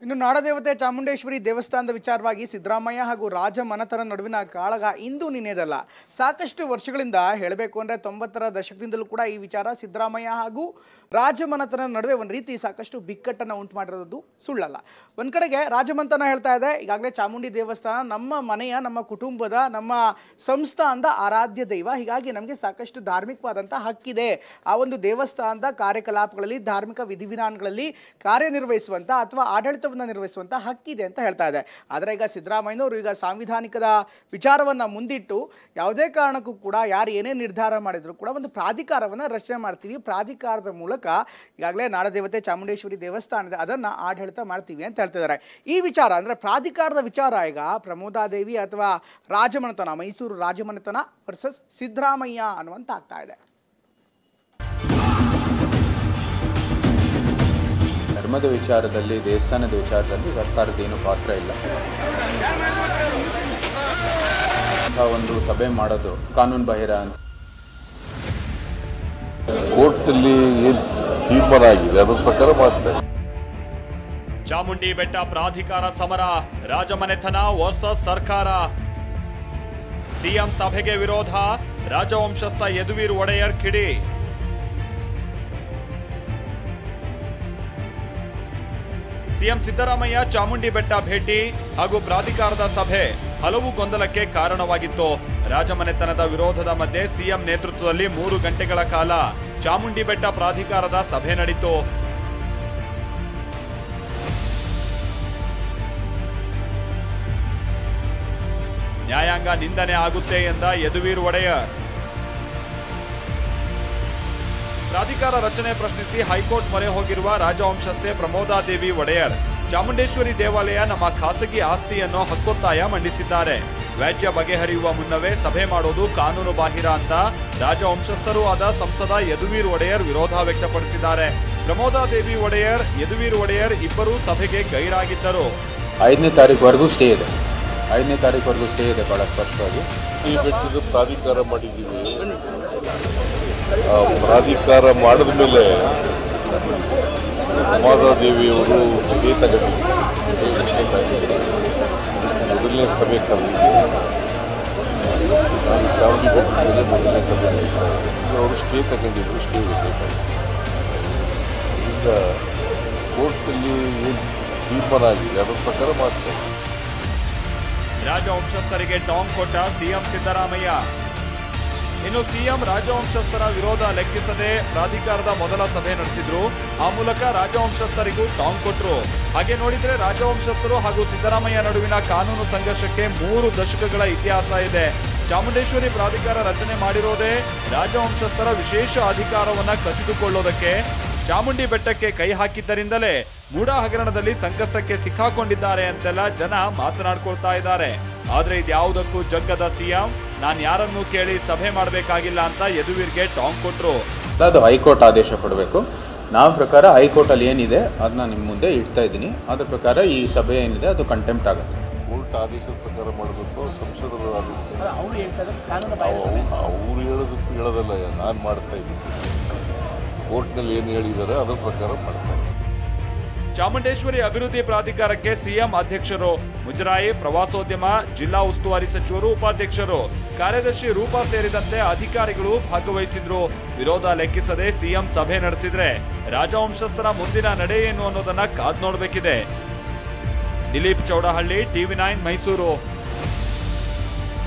ಇನ್ನು ನಾಡದೇವತೆ ಚಾಮುಂಡೇಶ್ವರಿ ದೇವಸ್ಥಾನದ ವಿಚಾರವಾಗಿ ಸಿದ್ದರಾಮಯ್ಯ ಹಾಗೂ ರಾಜ ಮನೆತನ ನಡುವಿನ ಕಾಳಗ ಇಂದು ನಿನ್ನೆದಲ್ಲ. ಸಾಕಷ್ಟು ವರ್ಷಗಳಿಂದ ಹೇಳಬೇಕು ಅಂದರೆ 90ರ ದಶಕದಿಂದಲೂ ಕೂಡ ಈ ವಿಚಾರ ಸಿದ್ದರಾಮಯ್ಯ ಹಾಗೂ ರಾಜಮನೆತನ ನಡುವೆ ಒಂದು ರೀತಿ ಸಾಕಷ್ಟು ಬಿಕ್ಕಟ್ಟನ್ನು ಉಂಟು ಮಾಡಿರೋದು ಸುಳ್ಳಲ್ಲ. ಒಂದು ಕಡೆಗೆ ರಾಜಮನೆತನ ಹೇಳ್ತಾ ಇದೆ, ಈಗಾಗಲೇ ಚಾಮುಂಡಿ ದೇವಸ್ಥಾನ ನಮ್ಮ ಮನೆಯ, ನಮ್ಮ ಕುಟುಂಬದ, ನಮ್ಮ ಸಂಸ್ಥಾನದ ಆರಾಧ್ಯ ದೈವ, ಹೀಗಾಗಿ ನಮಗೆ ಸಾಕಷ್ಟು ಧಾರ್ಮಿಕವಾದಂಥ ಹಕ್ಕಿದೆ. ಆ ಒಂದು ದೇವಸ್ಥಾನದ ಕಾರ್ಯಕಲಾಪಗಳಲ್ಲಿ, ಧಾರ್ಮಿಕ ವಿಧಿವಿಧಾನಗಳಲ್ಲಿ ಕಾರ್ಯನಿರ್ವಹಿಸುವಂಥ ಅಥವಾ ಆಡಳಿತವನ್ನು ನಿರ್ವಹಿಸುವಂಥ ಹಕ್ಕಿದೆ ಅಂತ ಹೇಳ್ತಾ ಇದೆ. ಆದರೆ ಈಗ ಸಿದ್ದರಾಮಯ್ಯನವರು ಈಗ ಸಾಂವಿಧಾನಿಕದ ವಿಚಾರವನ್ನು ಮುಂದಿಟ್ಟು ಯಾವುದೇ ಕಾರಣಕ್ಕೂ ಕೂಡ ಯಾರು ಏನೇ ನಿರ್ಧಾರ ಮಾಡಿದ್ರು ಕೂಡ ಒಂದು ಪ್ರಾಧಿಕಾರವನ್ನು ರಚನೆ ಮಾಡ್ತೀವಿ, ಪ್ರಾಧಿಕಾರದ ಮೂಲಕ ಈಗಾಗಲೇ ನಾಡದೇವತೆ ಚಾಮುಂಡೇಶ್ವರಿ ದೇವಸ್ಥಾನ ಇದೆ ಅದನ್ನು ಆಡಳಿತ ಮಾಡ್ತೀವಿ ಅಂತ ಹೇಳ್ತಿದ್ದಾರೆ. ಈ ವಿಚಾರ ಅಂದರೆ ಪ್ರಾಧಿಕಾರದ ವಿಚಾರ ಈಗ ಪ್ರಮೋದಾದೇವಿ ಅಥವಾ ರಾಜಮನೆತನ, ಮೈಸೂರು ರಾಜಮನೆತನ ವರ್ಸಸ್ ಸಿದ್ದರಾಮಯ್ಯ ಅನ್ನುವಂತ ಆಗ್ತಾ ಇದೆ. ಧರ್ಮದ ವಿಚಾರದಲ್ಲಿ, ದೇವಸ್ಥಾನದ ವಿಚಾರದಲ್ಲಿ ಸರ್ಕಾರದ ಏನು ಪಾತ್ರ ಇಲ್ಲ. ಒಂದು ಸಭೆ ಮಾಡೋದು ಕಾನೂನು ಬಾಹಿರ ಅಂತ ಕೋರ್ಟಲ್ಲಿ ಏನು ತೀರ್ಮಾನ ಆಗಿದೆ ಅದರ ಪ್ರಕಾರ ಮಾಡ್ತಾರೆ. ಚಾಮುಂಡಿ ಬೆಟ್ಟ ಪ್ರಾಧಿಕಾರ ಸಮರ, ರಾಜಮನೆತನ ವರ್ಸಸ್ ಸರ್ಕಾರ. ಸಿಎಂ ಸಭೆಗೆ ವಿರೋಧ, ರಾಜವಂಶಸ್ಥ ಯದುವೀರ್ ಒಡೆಯರ್ ಕಿಡಿ. ಸಿಎಂ ಸಿದ್ದರಾಮಯ್ಯ ಚಾಮುಂಡಿ ಬೆಟ್ಟ ಭೇಟಿ ಹಾಗೂ ಪ್ರಾಧಿಕಾರದ ಸಭೆ ಹಲವು ಗೊಂದಲಕ್ಕೆ ಕಾರಣವಾಗಿತ್ತು. ರಾಜಮನೆತನದ ವಿರೋಧದ ಮಧ್ಯೆ ಸಿಎಂ ನೇತೃತ್ವದಲ್ಲಿ 3 ಗಂಟೆಗಳ ಕಾಲ ಚಾಮುಂಡಿ ಬೆಟ್ಟ ಪ್ರಾಧಿಕಾರದ ಸಭೆ ನಡೆಯಿತು. ನ್ಯಾಯಾಂಗ ನಿಂದನೆ ಆಗುತ್ತೆ ಎಂದ ಯದುವೀರ್ ಒಡೆಯರ್. ಪ್ರಾಧಿಕಾರ ರಚನೆ ಪ್ರಶ್ನಿಸಿ ಹೈಕೋರ್ಟ್ ಮೊರೆ ಹೋಗಿರುವ ರಾಜವಂಶಸ್ಥೆ ಪ್ರಮೋದಾದೇವಿ ಒಡೆಯರ್ ಚಾಮುಂಡೇಶ್ವರಿ ದೇವಾಲಯ ನಮ್ಮ ಖಾಸಗಿ ಆಸ್ತಿ ಅನ್ನೋ ಹಕ್ಕೊತ್ತಾಯ ಮಂಡಿಸಿದ್ದಾರೆ. ವ್ಯಾಜ್ಯ ಬಗೆಹರಿಯುವ ಮುನ್ನವೇ ಸಭೆ ಮಾಡೋದು ಕಾನೂನು ಬಾಹಿರ ಅಂತ ರಾಜವಂಶಸ್ಥರೂ ಆದ ಸಂಸದ ಯದುವೀರ್ ಒಡೆಯರ್ ವಿರೋಧ ವ್ಯಕ್ತಪಡಿಸಿದ್ದಾರೆ. ಪ್ರಮೋದಾದೇವಿ ಒಡೆಯರ್, ಯದುವೀರ್ ಒಡೆಯರ್ ಇಬ್ಬರೂ ಸಭೆಗೆ ಗೈರಾಗಿದ್ದರು. 5ನೇ ತಾರೀಕುವರೆಗೂ ಸ್ಟೇ ಇದೆ. 5ನೇ ತಾರೀಕುವರೆಗೂ ಸ್ಟೇ ಇದೆ. ಬಹಳ ಸ್ಪಷ್ಟವಾಗಿ ಈ ಬೆಟ್ಟದ ಪ್ರಾಧಿಕಾರ ಮಾಡಿದ್ದೀವಿ. ಪ್ರಾಧಿಕಾರ ಮಾಡಿದ ಮೇಲೆ ಪ್ರಮೋದಾದೇವಿಯವರು ಸ್ಟೇ ತಗೊಂಡಿದ್ದಾರೆ. ಮೊದಲನೇ ಸಭೆ ಕರೆದಿದೆ. ನಾನು ಚಾಮುಂಡಿ ಬೆಟ್ಟದಲ್ಲಿ ಮೊದಲನೇ ಸಭೆ ಅವರು ಸ್ಟೇ ತಗೊಂಡಿದ್ರು. ಸ್ಟೇ ಇರಬೇಕಾಗಿತ್ತು. ಈಗ ಕೋರ್ಟಲ್ಲಿ ಏನು ತೀರ್ಮಾನ ಆಗಿದೆ ಅದರ ಪ್ರಕಾರ ಮಾಡ್ತಾರೆ. ರಾಜವಂಶಸ್ಥರಿಗೆ ಟಾಂಗ್ ಕೊಟ್ಟ ಸಿಎಂ ಸಿದ್ದರಾಮಯ್ಯ. ಇನ್ನು ಸಿಎಂ ರಾಜವಂಶಸ್ಥರ ವಿರೋಧ ಲೆಕ್ಕಿಸದೆ ಪ್ರಾಧಿಕಾರದ ಮೊದಲ ಸಭೆ ನಡೆಸಿದ್ರು. ಆ ಮೂಲಕ ರಾಜವಂಶಸ್ಥರಿಗೂ ಟಾಂಗ್ ಕೊಟ್ರು. ಹಾಗೆ ನೋಡಿದ್ರೆ ರಾಜವಂಶಸ್ಥರು ಹಾಗೂ ಸಿದ್ದರಾಮಯ್ಯ ನಡುವಿನ ಕಾನೂನು ಸಂಘರ್ಷಕ್ಕೆ 3 ದಶಕಗಳ ಇತಿಹಾಸ ಇದೆ. ಚಾಮುಂಡೇಶ್ವರಿ ಪ್ರಾಧಿಕಾರ ರಚನೆ ಮಾಡಿರೋದೇ ರಾಜವಂಶಸ್ಥರ ವಿಶೇಷ ಅಧಿಕಾರವನ್ನ ಕಸಿದುಕೊಳ್ಳೋದಕ್ಕೆ. ಚಾಮುಂಡಿ ಬೆಟ್ಟಕ್ಕೆ ಕೈ ಹಾಕಿದ್ದರಿಂದಲೇ ಗೂಢ ಹಗರಣದಲ್ಲಿ ಸಂಕಷ್ಟಕ್ಕೆ ಸಿಕ್ಕಾಕೊಂಡಿದ್ದಾರೆ ಅಂತೆಲ್ಲ ಜನ ಮಾತನಾಡ್ಕೊಳ್ತಾ ಇದ್ದಾರೆ. ಆದ್ರೆ ಇದ್ಯಾವುದಕ್ಕೂ ಜಗ್ಗದ ಸಿಎಂ ನಾನು ಯಾರನ್ನೂ ಕೇಳಿ ಸಭೆ ಮಾಡಬೇಕಾಗಿಲ್ಲ ಅಂತ ಯದುವೀರ್ಗೆ ಟಾಂಗ್ ಕೊಟ್ರು. ಅದು ಹೈಕೋರ್ಟ್ ಆದೇಶ ಕೊಡಬೇಕು. ನಾವು ಪ್ರಕಾರ ಹೈಕೋರ್ಟ್ ಅಲ್ಲಿ ಏನಿದೆ ಅದನ್ನ ನಿಮ್ಮ ಮುಂದೆ ಇಡ್ತಾ ಇದ್ದೀನಿ. ಅದ್ರ ಪ್ರಕಾರ ಈ ಸಭೆ ಏನಿದೆ ಅದು ಕಂಟೆಂಪ್ಟ್ ಆಗುತ್ತೆ. ಕೋರ್ಟ್ ಆದೇಶದ ಪ್ರಕಾರ ಮಾಡಬೇಕು. ಸಂಸದರು ಆದೇಶ ಅವ್ರು ಹೇಳೋದಲ್ಲ, ನಾನು ಮಾಡ್ತಾ ಇದ್ದೀನಿ. ಕೋರ್ಟ್ನಲ್ಲಿ ಏನು ಹೇಳಿದ್ದಾರೆ ಅದರ ಪ್ರಕಾರ ಮಾಡ್ತಾರೆ. ಚಾಮುಂಡೇಶ್ವರಿ ಅಭಿವೃದ್ಧಿ ಪ್ರಾಧಿಕಾರಕ್ಕೆ ಸಿಎಂ ಅಧ್ಯಕ್ಷರು, ಮುಜರಾಯಿ, ಪ್ರವಾಸೋದ್ಯಮ, ಜಿಲ್ಲಾ ಉಸ್ತುವಾರಿ ಸಚಿವರು, ಉಪಾಧ್ಯಕ್ಷರು, ಕಾರ್ಯದರ್ಶಿ ರೂಪಾ ಸೇರಿದಂತೆ ಅಧಿಕಾರಿಗಳು ಭಾಗವಹಿಸಿದ್ರು. ವಿರೋಧ ಲೆಕ್ಕಿಸದೆ ಸಿಎಂ ಸಭೆ ನಡೆಸಿದ್ರೆ ರಾಜವಂಶಸ್ಥರ ಮುಂದಿನ ನಡೆ ಏನು ಅನ್ನೋದನ್ನ ಕಾದ್ ನೋಡ್ಬೇಕಿದೆ. ದಿಲೀಪ್ ಚೌಡಹಳ್ಳಿ, TV9 ಮೈಸೂರು.